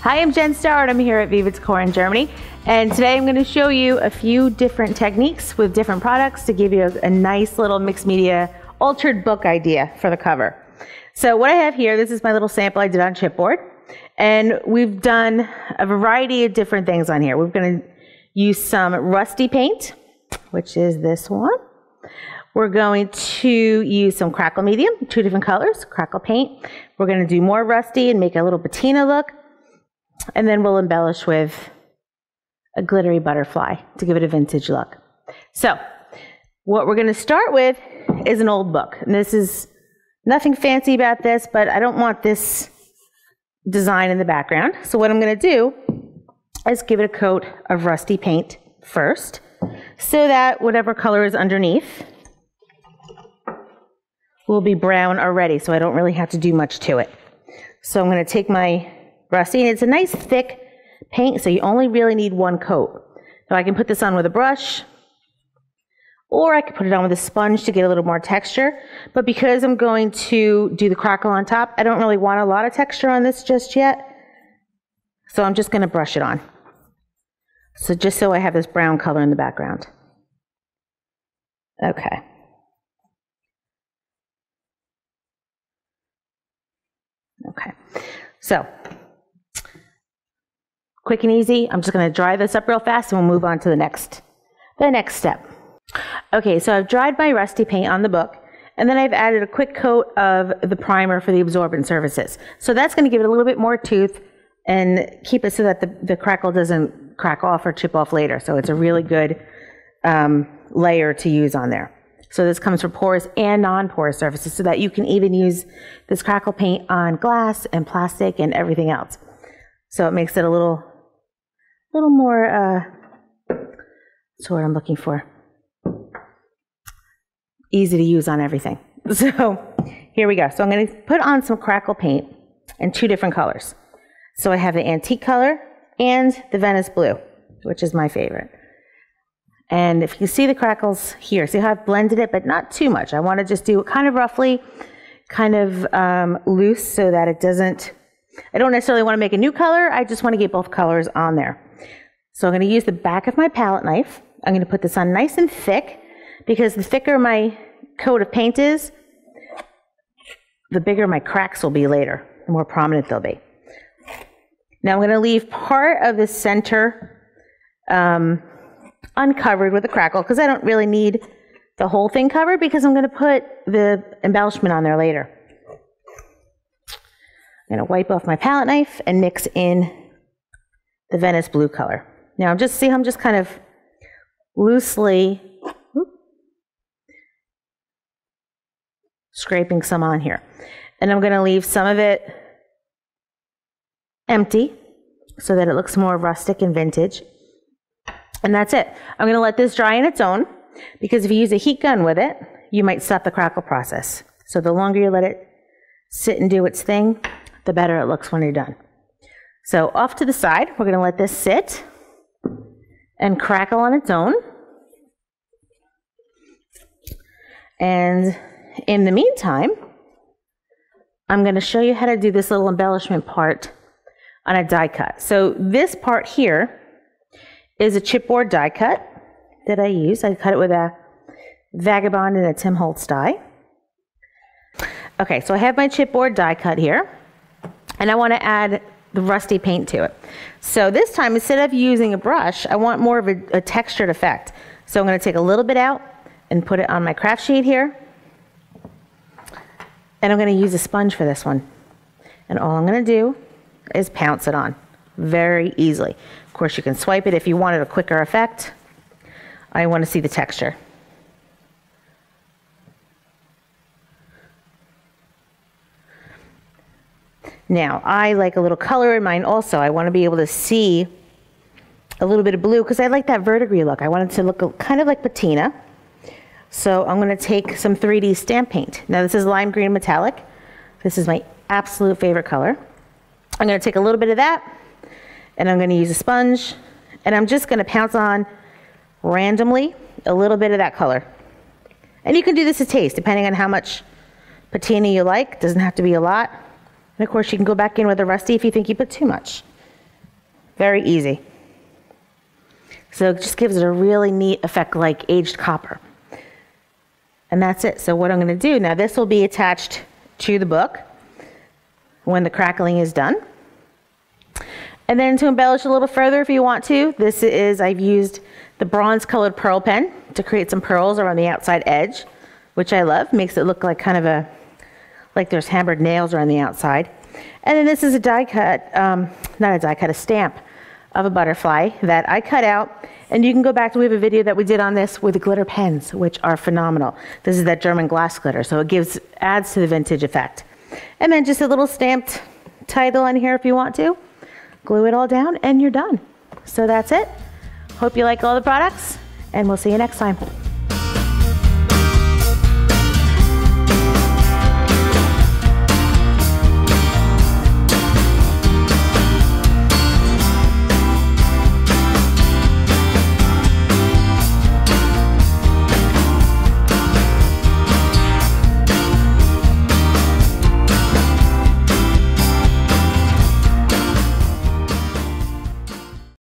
Hi, I'm Jen Starr and I'm here at Viva Decor in Germany. And today I'm going to show you a few different techniques with different products to give you a nice little mixed media altered book idea for the cover. So what I have here, this is my little sample I did on chipboard. And we've done a variety of different things on here. We're going to use some rusty paint, which is this one. We're going to use some crackle medium, 2 different colors, crackle paint. We're going to do more rusty and make a little patina look. And then we'll embellish with a glittery butterfly to give it a vintage look. So what we're going to start with is an old book. And this is nothing fancy about this, but I don't want this design in the background. So what I'm going to do is give it a coat of rusty paint first, so that whatever color is underneath will be brown already, so I don't really have to do much to it. So I'm going to take my rusty, and it's a nice thick paint, so you only really need one coat. So I can put this on with a brush, or I could put it on with a sponge to get a little more texture. But because I'm going to do the crackle on top, I don't really want a lot of texture on this just yet. So I'm just going to brush it on. So just so I have this brown color in the background. Okay. Okay. So quick and easy. I'm just going to dry this up real fast and we'll move on to the next step. Okay, so I've dried my rusty paint on the book, and then I've added a quick coat of the primer for the absorbent surfaces. So that's going to give it a little bit more tooth and keep it so that the crackle doesn't crack off or chip off later. So it's a really good layer to use on there. So this comes for porous and non-porous surfaces, so that you can even use this crackle paint on glass and plastic and everything else. So it makes it a little more, that's what I'm looking for. Easy to use on everything. So here we go. So I'm going to put on some crackle paint in 2 different colors. So I have the antique color and the Venice blue, which is my favorite. And if you see the crackles here, see how I've blended it, but not too much. I want to just do it kind of roughly, kind of loose, so that it doesn't, I don't necessarily want to make a new color. I just want to get both colors on there. So I'm going to use the back of my palette knife. I'm going to put this on nice and thick, because the thicker my coat of paint is, the bigger my cracks will be later, the more prominent they'll be. Now I'm going to leave part of the center uncovered with the crackle, because I don't really need the whole thing covered, because I'm going to put the embellishment on there later. I'm going to wipe off my palette knife and mix in the Venice blue color. Now I'm just kind of loosely scraping some on here. And I'm going to leave some of it empty so that it looks more rustic and vintage. And that's it. I'm going to let this dry on its own, because if you use a heat gun with it, you might stop the crackle process. So the longer you let it sit and do its thing, the better it looks when you're done. So off to the side, we're going to let this sit and crackle on its own. And in the meantime, I'm going to show you how to do this little embellishment part on a die cut. So this part here is a chipboard die cut that I use. I cut it with a Vagabond and a Tim Holtz die. Okay, so I have my chipboard die cut here, and I want to add the rusty paint to it. So this time, instead of using a brush, I want more of a textured effect. So I'm going to take a little bit out and put it on my craft sheet here. And I'm going to use a sponge for this one. And all I'm going to do is pounce it on very easily. Of course, you can swipe it if you wanted a quicker effect. I want to see the texture. Now, I like a little color in mine also. I want to be able to see a little bit of blue, because I like that verdigris look. I want it to look kind of like patina. So I'm going to take some 3D stamp paint. Now this is lime green metallic. This is my absolute favorite color. I'm going to take a little bit of that, and I'm going to use a sponge, and I'm just going to pounce on randomly a little bit of that color. And you can do this to taste, depending on how much patina you like. It doesn't have to be a lot. And of course, you can go back in with a rusty if you think you put too much. Very easy. So it just gives it a really neat effect like aged copper. And that's it. So what I'm going to do now, this will be attached to the book when the crackling is done. And then to embellish a little further if you want to, I've used the bronze colored pearl pen to create some pearls around the outside edge, which I love. Makes it look like kind of like there's hammered nails around the outside. And then this is a die cut, not a die cut, a stamp of a butterfly that I cut out. And you can go back to, we have a video that we did on this with the glitter pens, which are phenomenal. This is that German glass glitter, so it adds to the vintage effect. And then just a little stamped title on here if you want to. Glue it all down and you're done. So that's it. Hope you like all the products and we'll see you next time.